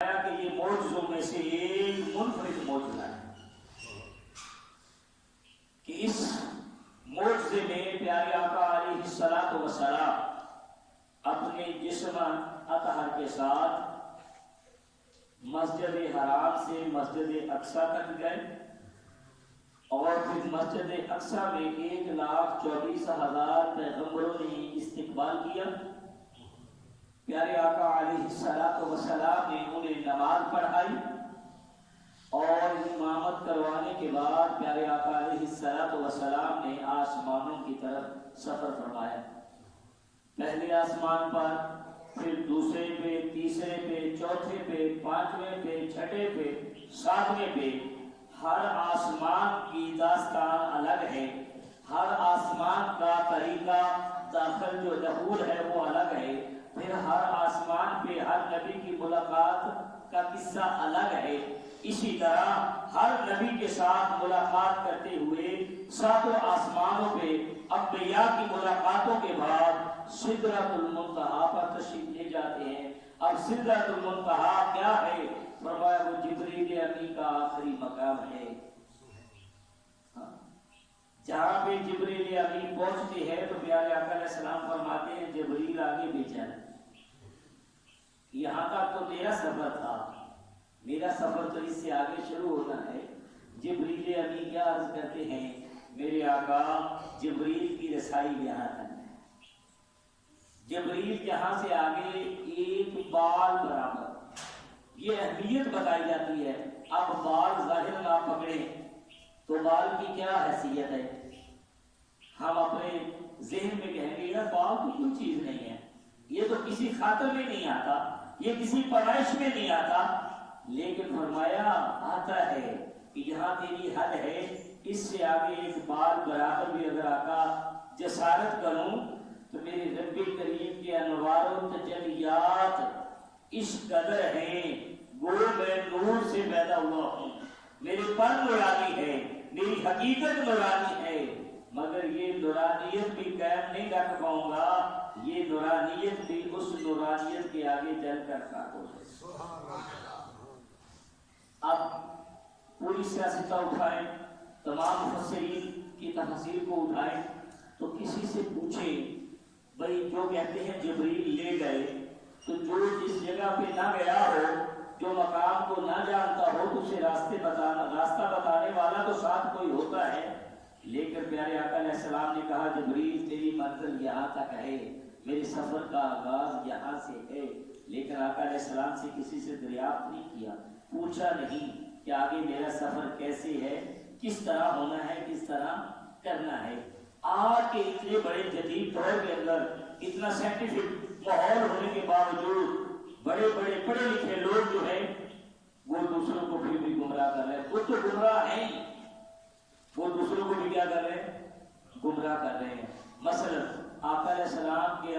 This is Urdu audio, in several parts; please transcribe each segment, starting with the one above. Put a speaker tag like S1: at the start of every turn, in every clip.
S1: کہ یہ معجزوں میں سے ایک منفرد معجزہ ہے کہ اس معجزے میں پیارے آقا علیہ الصلوۃ والسلام اپنے جسم اطہر کے ساتھ مسجد حرام سے مسجد اقصیٰ تک گئے اور پھر مسجد اقصیٰ میں 1,24,000 پیغمبروں نے استقبال کیا۔ پیارے آقا علیہ الصلوۃ والسلام نے انہیں نماز پڑھائی اور امامت کروانے کے بعد پیارے آقا علیہ الصلوۃ والسلام نے آسمانوں کی طرف سفر فرمایا۔ پہلے آسمان پر، پھر دوسرے پہ، تیسرے پہ، چوتھے پہ، پانچویں پہ، چھٹے پہ، ساتویں پہ۔ ہر آسمان کی داستان الگ ہے، ہر آسمان کا طریقہ داخل جو دخول ہے وہ الگ ہے، پھر ہر آسمان پہ ہر نبی کی ملاقات کا قصہ الگ ہے۔ اسی طرح ہر نبی کے ساتھ ملاقات کرتے ہوئے ساتوں آسمانوں پہ انبیاء کی ملاقاتوں کے بعد سدرۃ المنتہا پر تشریف لے جاتے ہیں۔ اب سدرۃ المنتہا کیا ہے؟ فرمایا وہ جبریل امین کا آخری مقام ہے۔ جہاں پہ جبریل امین پہنچتے ہیں تو پیارے آقا علیہ السلام فرماتے ہیں جبریل آگے بھی چل، یہاں تک تو تیرا سفر تھا، میرا سفر تو اس سے آگے شروع ہونا ہے۔ جبریل امین کیا عرض کرتے ہیں؟ میرے آقا جبریل کی رسائی یہاں تک ہے، جبریل یہاں سے آگے ایک بال برابر۔ یہ اہمیت بتائی جاتی ہے۔ اب بال ظاہر نہ پکڑیں تو بال کی کیا حیثیت ہے؟ ہم اپنے ذہن میں کہیں گے یار بال تو کوئی چیز نہیں ہے، یہ تو کسی خاطر میں نہیں آتا، یہ کسی پیدائش میں نہیں آتا، لیکن فرمایا آتا ہے کہ جہاں تیری حد ہے اس سے آگے ایک بال برابر بھی اگر آقا جسارت کروں تو میرے رب کریم کے انوار و تجلیات اس قدر ہیں، گو میں نور سے پیدا ہوا ہوں، میرے پر نورانی ہے، میری حقیقت نورانی ہے، مگر یہ نورانیت بھی قائم نہیں رکھ پاؤں گا، یہ نورانیت بھی اس نورانیت کے آگے جل کر خاک ہے۔ اب پوری سیاستہ اٹھائیں، تمام مفسرین کی تفسیر کو اٹھائیں تو کسی سے پوچھیں بھئی جو کہتے ہیں جبریل لے گئے تو جو جس جگہ پہ نہ گیا ہو، جو مقام کو نہ جانتا ہو تو اسے راستہ بتانے والا تو ساتھ کوئی ہوتا ہے، لیکن پیارے آقا علیہ السلام نے کہا جبریل تیری منزل یہاں تک ہے، میرے سفر کا آغاز یہاں سے ہے، لیکن آقا علیہ السلام سے کسی سے دریافت نہیں کیا، پوچھا نہیں کہ آگے میرا سفر کیسے ہے، کس طرح ہونا ہے، کس طرح کرنا ہے۔ آج کے اتنے بڑے جدید دور کے اندر اتنا سائنٹیفک ماحول ہونے کے باوجود بڑے بڑے پڑھے لکھے لوگ جو ہیں وہ دوسروں کو بھی گمراہ کر رہے ہیں۔ خود تو گمراہ ہیں، وہ دوسروں کو بھی کیا کر رہے ہیں؟ گمراہ کر رہے ہیں۔ مثلا آقا علیہ السلام کے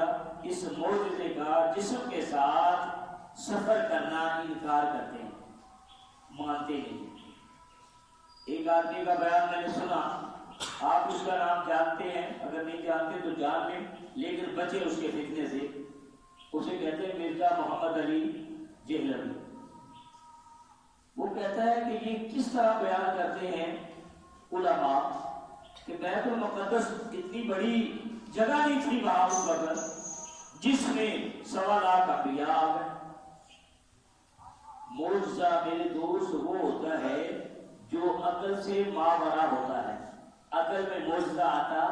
S1: اس معجزے کا جسم کے ساتھ سفر کرنا انکار کرتے ہیں، مانتے نہیں۔ ایک آدمی کا بیان میں نے سنا، آپ اس کا نام جانتے ہیں، اگر نہیں جانتے تو جان لیں، لیکن بچے اس کے فتنے سے۔ اسے کہتے ہیں مرزا محمد علی دہلوی۔ وہ کہتا ہے کہ یہ کس طرح بیان کرتے ہیں علماء کہ بیت المقدس اتنی بڑی جگہ نہیں تھی وہاں اس وقت جس میں 1.25 لاکھ انبیاء آ گئے۔ معجزہ میرے دوست وہ ہوتا ہے جو عقل سے ماورا ہوتا ہے، عقل میں معجزہ آتا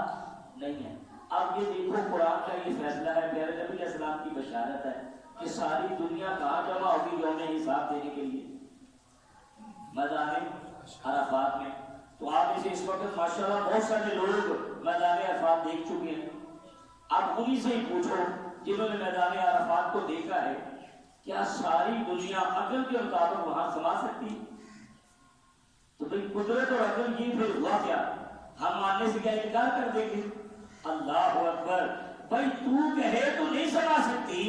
S1: نہیں ہے۔ اب یہ دیکھو قرآن کا یہ فیصلہ ہے، پیارے نبی علیہ السلام کی بشارت ہے کہ ساری دنیا کہاں جمع ہوگی یوم حساب دینے کے لیے؟ میدان عرفات میں۔ تو آپ اسے اس وقت ماشاءاللہ بہت سارے لوگ میدان عرفات دیکھ چکے ہیں۔ اب انہی سے ہی پوچھو جنہوں نے میدان عرفات کو دیکھا ہے، کیا ساری دنیا عقل کے مطابق وہاں سما سکتی؟ تو بھئی قدرت اور عقل یہ پھر ہوا کیا؟ ہم ماننے سے کیا انکار کر دیں گے؟ اللہ اکبر! بھائی تو کہے تو نہیں سما سکتی،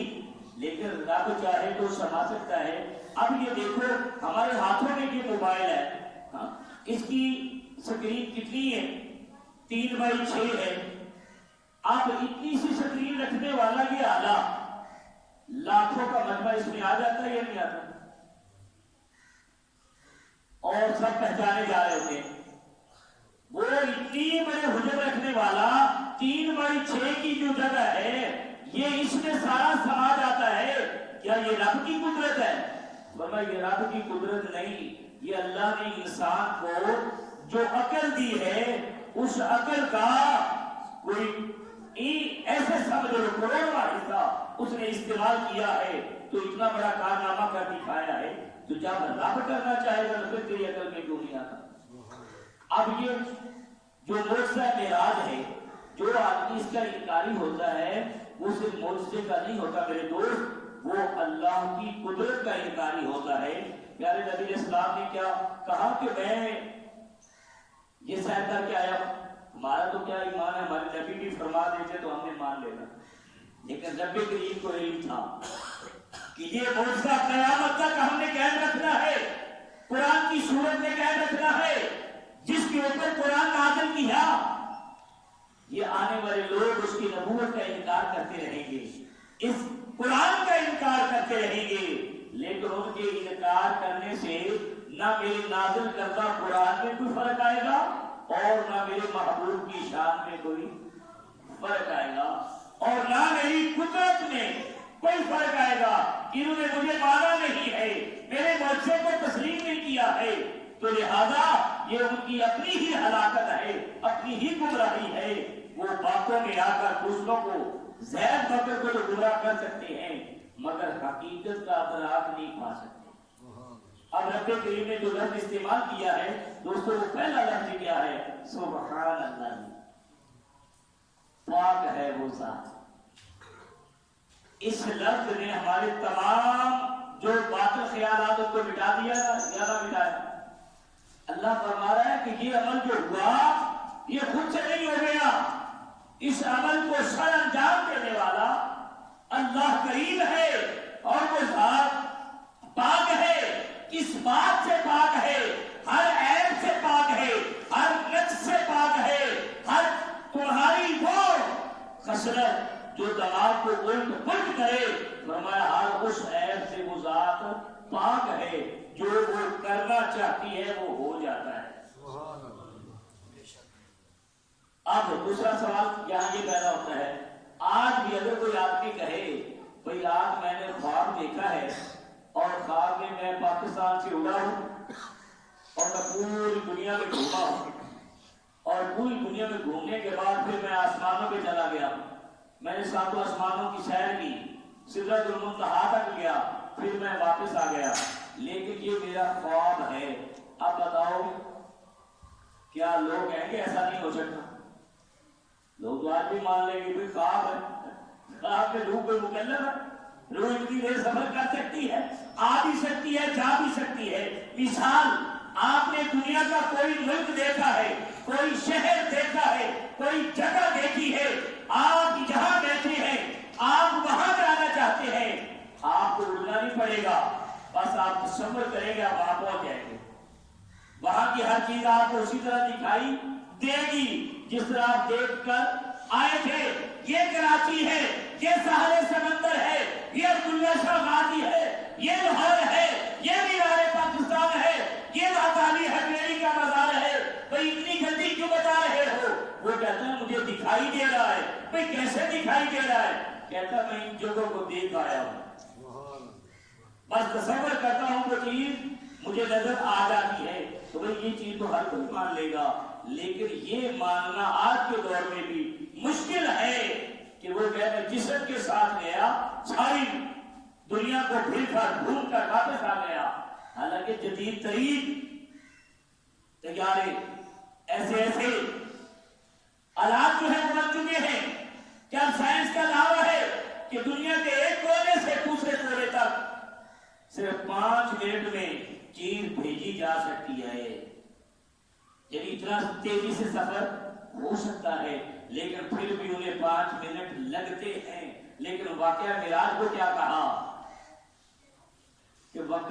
S1: لیکن رب چاہے تو سما سکتا ہے۔ اب یہ دیکھو ہمارے ہاتھوں میں یہ موبائل ہے، اس کی سکرین کتنی ہے؟ 3x6 ہے۔ اب اتنی سی سکرین رکھنے والا یہ آلہ لاکھوں کا مجمع اس میں آ جاتا ہے یا نہیں آتا؟ اور سب پہچانے جا رہے ہوتے ہیں. وہ اتنی بڑے حجم رکھنے والا 3/6 کی جو جگہ ہے یہ اس میں سارا سما جاتا ہے. کیا یہ رب کی قدرت ہے؟ فرمایا یہ رب کی قدرت نہیں، یہ اللہ نے انسان کو جو عقل دی ہے اس عقل کا کوئی ایسے سمجھو کروڑواں حصہ اس نے استعمال کیا ہے تو اتنا بڑا کارنامہ کر دکھایا ہے. تو جب رب کرنا چاہے گا تو پھر تیری عقل میں کیوں نہیں آتا؟ اب یہ جو معجزہ معراج ہے، جو آدمی اس کا انکاری ہوتا ہے وہ صرف معجزے کا نہیں ہوتا میرے دوست، وہ اللہ کی قدرت کا انکاری ہوتا ہے. پیارے نبی علیہ السلام نے کیا کہا کہ میں یہ سیر کر کے آیا ہوں. ہمارا تو کیا ایمان ہے، ہمارے نبی بھی فرما دیتے تو ہم نے مان لینا، لیکن نبی کریم کو علم تھا کہ یہ معجزہ قیامت تک ہم نے قائم رکھنا ہے، قرآن کی صورت میں قائم رکھنا ہے جس کے اوپر قرآن نازل کیا. یہ آنے والے لوگ اس کی نبوت کا انکار کرتے رہیں گے، اس قرآن کا انکار کرتے رہیں گے، لیکن ان کے انکار کرنے سے نہ میرے نازل کردہ قرآن میں کوئی فرق آئے گا اور نہ میرے محبوب کی شان میں کوئی فرق آئے گا اور نہ میری قدرت میں کوئی فرق آئے گا. انہوں نے مجھے مانا نہیں ہے، میرے معجزے کو تسلیم نہیں کیا ہے، تو لہذا یہ ان کی اپنی ہی ہلاکت ہے، اپنی ہی گمراہی ہے. وہ باتوں میں آ کر دوسروں کو زید بکر کو تو گمراہ کر سکتے ہیں مگر حقیقت کا ادراک نہیں پا سکتے. اب رب کریم نے جو لفظ استعمال کیا ہے دوستوں، وہ پہلا لفظ کیا ہے؟ سبحان اللہ، پاک ہے وہ ذات. اس لفظ نے ہمارے تمام جو باطل خیالات کو مٹا دیا یا نہ مٹایا؟ اللہ فرما رہا ہے کہ یہ عمل جو ہوا یہ خود سے نہیں ہو گیا، اس عمل کو سر انجام دینے والا اللہ کریم ہے اور وہ ذات پاک ہے. کس بات سے پاک ہے؟ ہر عیب سے پاک ہے، ہر نقص سے پاک ہے، ہر تمہاری وہ خصلت جو دماغ کو الٹ پلٹ کرے، فرمایا ہر اس عیب سے وہ ذات پاک ہے، جو وہ کرنا چاہتی ہے وہ ہو جاتا ہے. اب دوسرا سوال یہاں یہ پیدا ہوتا ہے، آج بھی اگر کوئی آدمی کہے بھئی آج میں نے خواب دیکھا ہے اور خواب میں میں پاکستان سے اڑا ہوں اور میں پوری دنیا میں گھوما ہوں اور پوری دنیا میں گھومنے کے بعد پھر میں آسمانوں پہ چلا گیا، میں نے ساتوں آسمانوں کی سیر کی، سدرۃ المنتہا تک گیا، پھر میں واپس آ گیا، لیکن یہ میرا خواب ہے. اب بتاؤ کیا لوگ کہیں گے ایسا نہیں ہو سکتا؟ لوگ تو آج بھی مان لیں گے کہ خواب ہے، خواب میں روح کوئی مکلف ہے، روح اتنی دیر سفر کر سکتی ہے، آ بھی سکتی ہے، جا بھی سکتی ہے. مثال، آپ نے دنیا کا کوئی ملک دیکھا ہے، کوئی شہر دیکھا ہے، کوئی جگہ دیکھی ہے، آپ جہاں بیٹھے ہیں آپ وہاں جانا چاہتے ہیں، آپ کو اڑنا نہیں پڑے گا، بس آپ تصور کریں گے آپ وہاں پہنچ جائیں گے. وہاں کی ہر چیز آپ کو اسی طرح دکھائی دے گی جس طرح آپ دیکھ کر آئے تھے. یہ کراچی ہے، یہ ساحل سمندر ہے، یہ عبداللہ شاہ غازی ہے، یہ لاہور ہے، یہ مینار پاکستان ہے، یہ لاہوری حویلی کا مزار ہے. بھئی اتنی جلدی کیوں بتا رہے ہو؟ وہ کہتا ہے مجھے دکھائی دے رہا ہے. بھئی کیسے دکھائی دے رہا ہے؟ کہتا میں ان جگہوں کو دیکھ آیا ہوں، بس تصور کرتا ہوں وہ چیز مجھے نظر آ جاتی ہے. تو بھئی یہ چیز تو ہر کوئی مان لے گا، لیکن یہ ماننا آج کے دور میں بھی مشکل ہے کہ وہ کہتا ہے جسم کے ساتھ گیا، ساری دنیا کو پھر کر گھوم کر واپس آ گیا. حالانکہ جدید ترین طیارے ایسے ایسے آلات جو ہیں وہ بن چکے ہیں کہ اب سائنس کا دعویٰ ہے کہ دنیا کے ایک کونے سے دوسرے کونے تک صرف 5 منٹ میں چیز بھیجی جا سکتی ہے. یعنی اتنا تیزی سے سفر ہو سکتا ہے، لیکن پھر بھی انہیں 5 منٹ لگتے ہیں. لیکن واقعہ معراج کو کیا کہا کہ وقت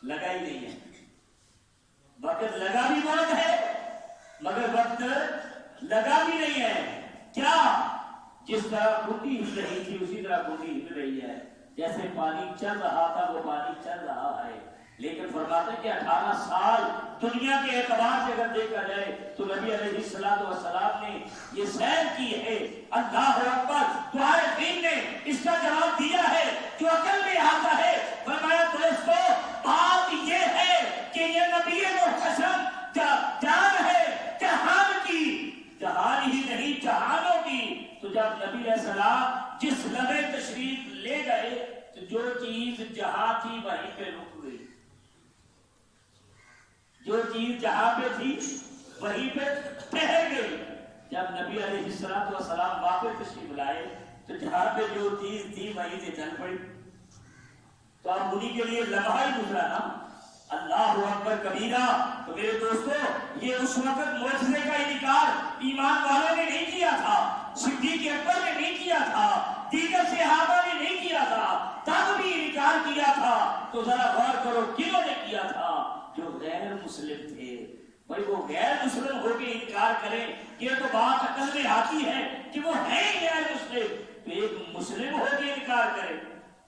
S1: لگا ہی نہیں ہے. وقت لگا بھی بہت ہے مگر وقت لگا بھی نہیں ہے. کیا؟ جس طرح کنڈی ہل رہی تھی اسی طرح کنڈی ہل رہی ہے. جیسے پانی چل رہا تھا وہ پانی چل رہا ہے، لیکن فرماتے ہیں کہ 18 سال دنیا کے اعتبار سے اگر دیکھا جائے تو نبی علیہ السلام نے یہ سیر کی ہے. اللہ اکبر. تو عارفین نے اس کا جواب دیا ہے جو عقل میں آتا ہے. فرمایا دوستو بات یہ ہے کہ یہ نبی محتشم جان ہے جہان کی، جہان ہی نہیں جہانوں کی. تو جب نبی علیہ السلام جس لمحے تشریف لے گئے تو جو چیز جہاں تھی وہیں پہ رک گئی، جو چیز جہاں پہ تھی وہیں پہ ٹھہر گئی. جب نبی علیہ السلام واپس تشریف لائے تو جہاں پہ جو چیز تھی وہیں سے چل پڑی. تو اب انہی کے لیے لمحہ ہی گزرا نا. اللہ اکبر کبیرہ. تو میرے دوستو یہ اس وقت معجزے کا انکار ایمان والوں نے نہیں کیا تھا، صدیق اکبر نے نہیں کیا تھا، دیگر صحابہ نے نہیں کیا تھا، تب بھی انکار کیا تھا. تو ذرا غور کرو کنہوں نے کیا تھا؟ جو غیر مسلم تھے. بھائی وہ غیر مسلم ہو کے انکار کریں یہ تو بات عقل میں آتی ہے کہ وہ ہے غیر مسلم، تو ایک مسلم ہو کے انکار کرے.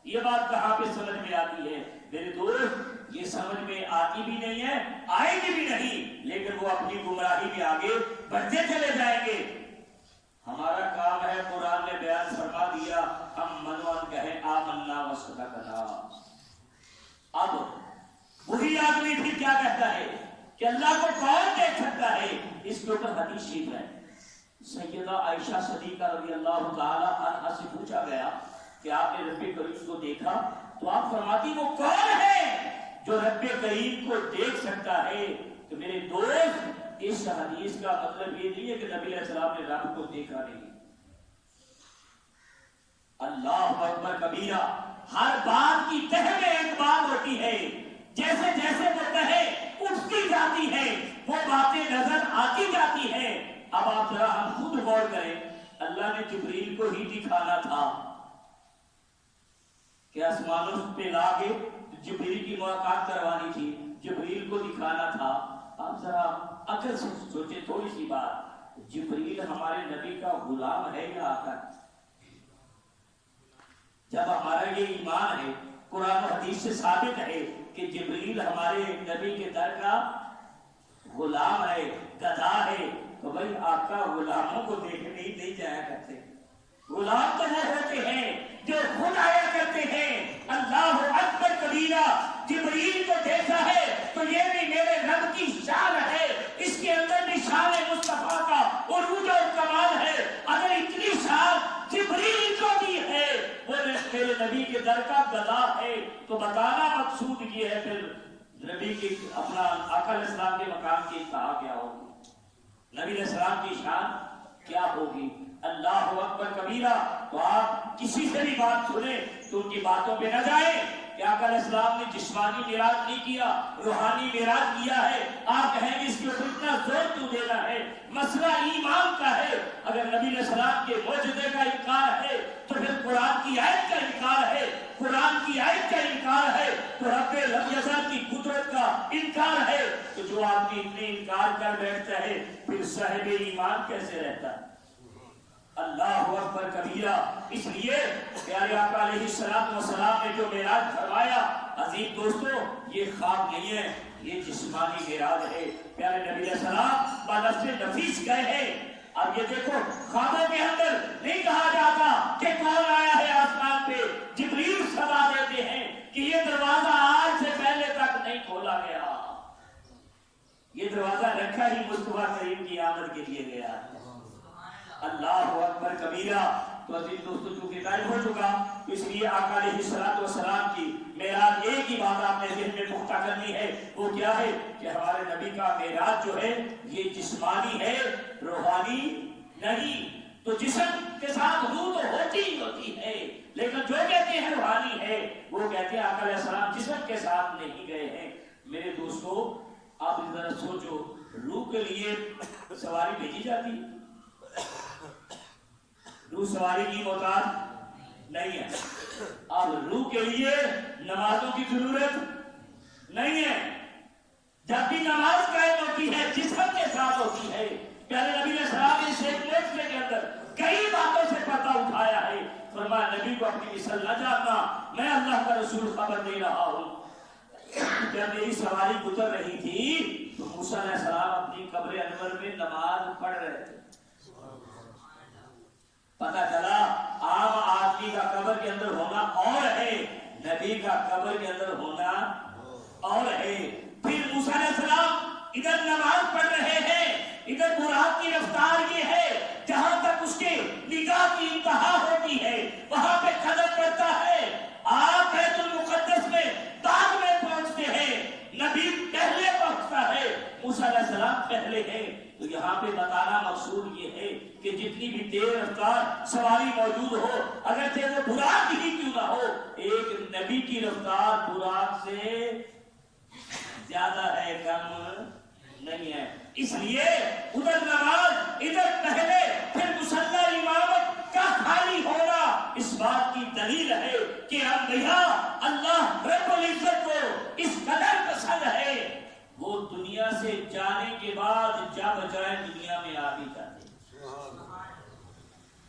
S1: یہ بات کہاں پہ سمجھ میں آتی ہے میرے دوست؟ یہ سمجھ میں آتی بھی نہیں ہے، آئے گی بھی نہیں، لیکن وہ اپنی گمراہی میں آگے بڑھتے چلے جائیں گے. ہمارا کام ہے قرآن نے بیان فرما دیا ہم منوان کہیں آمنا وصدقنا. اب وہی آدمی پھر کیا کہتا ہے کہ اللہ کو کون دیکھ سکتا ہے؟ اس کے اوپر حدیث شریف ہے. سیدہ عائشہ صدیقہ رضی اللہ تعالی عنہا سے پوچھا گیا کہ آپ نے رب کریم کو دیکھا؟ تو آپ فرماتی وہ کون ہے جو رب کریم کو دیکھ سکتا ہے؟ تو میرے دوست اس حدیث کا مطلب یہ نہیں ہے کہ نبی علیہ السلام نے رب کو دیکھا نہیں. اللہ اکبر کبیرہ. ہر بات کی تہ میں ایک بات ہوتی ہے، جیسے جیسے وہ تہ اٹھتی جاتی ہے وہ باتیں نظر آتی جاتی ہے. اب آپ ذرا ہم خود غور کریں. اللہ نے جبریل کو ہی دکھانا تھا کہ آسمانوں پہ لا کے جبریل کی ملاقات کروانی تھی، جبریل کو دکھانا تھا. آپ ذرا عقل سے سوچیں تھوڑی سی بات. جبریل ہمارے نبی کا غلام ہے یا آقا؟ جب ہمارا یہ ایمان ہے، قرآن و حدیث سے ثابت ہے کہ جبریل ہمارے نبی کے در کا غلام ہے، گدھا ہے، تو بھائی آقا غلاموں کو دیکھنے ہی نہیں جایا کرتے. غلام تو وہ ہوتے ہیں جو خود آیا کرتے ہیں. اللہ اکبر کبیرہ. جبریل کو دیکھا ہے تو یہ بھی میرے رب کی شان ہے، اس کے اندر بھی شان مصطفیٰ کا عروج اور کمال ہے. اگر اتنی شان جبریل کو بھی ہے، وہ میرے نبی کے در کا گدھا ہے، تو بتانا مقصود یہ ہے پھر نبی کی اپنا آقا علیہ السلام کے مقام کی انتہا کیا ہوگی، نبی علیہ السلام کی شان کیا ہوگی. اللہ اکبر کبیرہ. تو آپ کسی سے بھی بات سنیں تو ان کی باتوں پہ نہ جائیں کہ آقا علیہ السلام نے جسمانی معراج نہیں کیا، روحانی معراج کیا ہے. آپ کہیں گے اس کے اوپر اتنا زور کیوں دینا ہے؟ مسئلہ ایمان کا ہے. اگر نبی علیہ السلام کے معجزے کا انکار ہے تو پھر قرآن کی آیت کا انکار ہے، قرآن کی آیت کا انکار ہے تو رب لم یزل کی قدرت کا انکار ہے. تو جو آدمی اتنے انکار کر بیٹھتا ہے پھر صاحب ایمان کیسے رہتا ہے؟ اللہ اکبر کبیرہ. اس لیے پیارے آقا علیہ السلام نے جو معراج فرمایا، عزیز دوستو یہ خواب نہیں ہے، یہ جسمانی معراج ہے. پیارے نبی علیہ السلام بنفس نفیس گئے ہیں. اب یہ دیکھو خوابوں کے اندر نہیں کہا جاتا کہ کون آیا ہے آسمان پہ. جبریل صدا دیتے ہیں کہ یہ دروازہ آج سے پہلے تک نہیں کھولا گیا، یہ دروازہ رکھا ہی مصطفیٰ کریم کی آمد کے لیے گیا ہے. اللہ اکبر کبیرہ. تو عزیز دوستو چونکہ ٹائم ہو چکا تو اس لیے آقا علیہ السلام کی معراج ایک ہی بات آپ نے ذہن میں پختہ کرنی ہے. وہ کیا ہے کہ ہمارے نبی کا معراج جو ہے یہ جسمانی ہے، روحانی نہیں. تو جسم کے ساتھ روح تو ہوتی ہی ہوتی ہے، لیکن جو کہتے ہیں روحانی ہے وہ کہتے ہیں آقا علیہ السلام جسم کے ساتھ نہیں گئے ہیں. میرے دوستو آپ ذرا سوچو، روح کے لیے سواری بھیجی جاتی، روح سواری کی محتاج نہیں ہے. اب روح کے لیے نمازوں کی ضرورت نہیں ہے. جب بھی نماز قائم ہوتی ہے جسم کے ساتھ ہوتی ہے. پیارے نبی علیہ السلام نے اس ایک معجزے کے اندر کئی باتوں سے پردہ اٹھایا ہے. فرمایا نبی کو اپنی مثل نہ جاننا، میں اللہ کا رسول خبر دے رہا ہوں. جب میری سواری گزر رہی تھی تو موسیٰ علیہ السلام اپنی قبر انور میں نماز پڑھ رہے تھے. پتہ چلا عام آدمی کا قبر کے اندر ہونا اور ہے، نبی کا قبر کے اندر ہونا اور ہے. پھر موسیٰ علیہ السلام ادھر نماز پڑھ رہے ہیں، ادھر براق کی رفتار یہ ہے جہاں تک اس کے نگاہ کی انتہا ہوتی ہے وہاں پہ قدم پڑتا ہے. آپ بیت المقدس میں بعد میں پہنچتے ہیں، نبی پہلے پہنچتا ہے، موسیٰ علیہ السلام پہلے ہیں. تو یہاں پہ بتانا مقصود یہ ہے کہ جتنی بھی تیز رفتار سواری موجود ہو، اگرچہ وہ براق ہی کیوں نہ ہو، ایک نبی کی رفتار براق سے زیادہ ہے، کم نہیں ہے. اس لیے ادھر نماز ادھر پہلے، پھر مصلی امامت کا خالی ہونا اس بات کی دلیل ہے کہ انبیاء اللہ رب العزت کو اس قدر پسند ہے وہ دنیا سے جانے کے بعد جب چاہے دنیا میں آ بھی جاتے.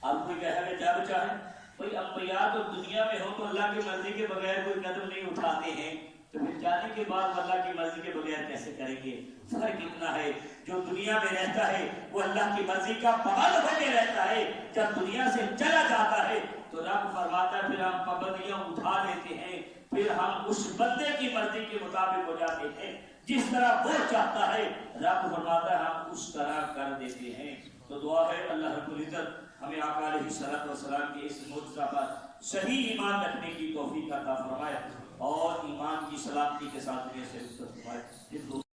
S1: اب کوئی کہے کہ جب چاہے، کوئی انبیاء تو دنیا میں ہو تو اللہ کی مرضی کے بغیر کوئی قدم نہیں اٹھاتے ہیں، تو پھر جانے کے بعد اللہ کی مرضی کے بغیر کیسے کریں گے؟ فرق اتنا ہے، جو دنیا میں رہتا ہے وہ اللہ کی مرضی کا پابند ہو کے رہتا ہے، جب دنیا سے چلا جاتا ہے تو رب فرماتا ہے پھر ہم پابندیاں اٹھا لیتے ہیں، پھر ہم اس بندے کی مرضی کے مطابق ہو جاتے ہیں، جس طرح وہ چاہتا ہے رب فرماتا ہے ہم اس طرح کر دیتے ہیں. تو دعا ہے اللہ رب العزت ہمیں آقا علیہ الصلوۃ والسلام کے اس معجزہ پر صحیح ایمان رکھنے کی توفیق عطا فرمائے اور ایمان کی سلامتی کے ساتھ فرمائے.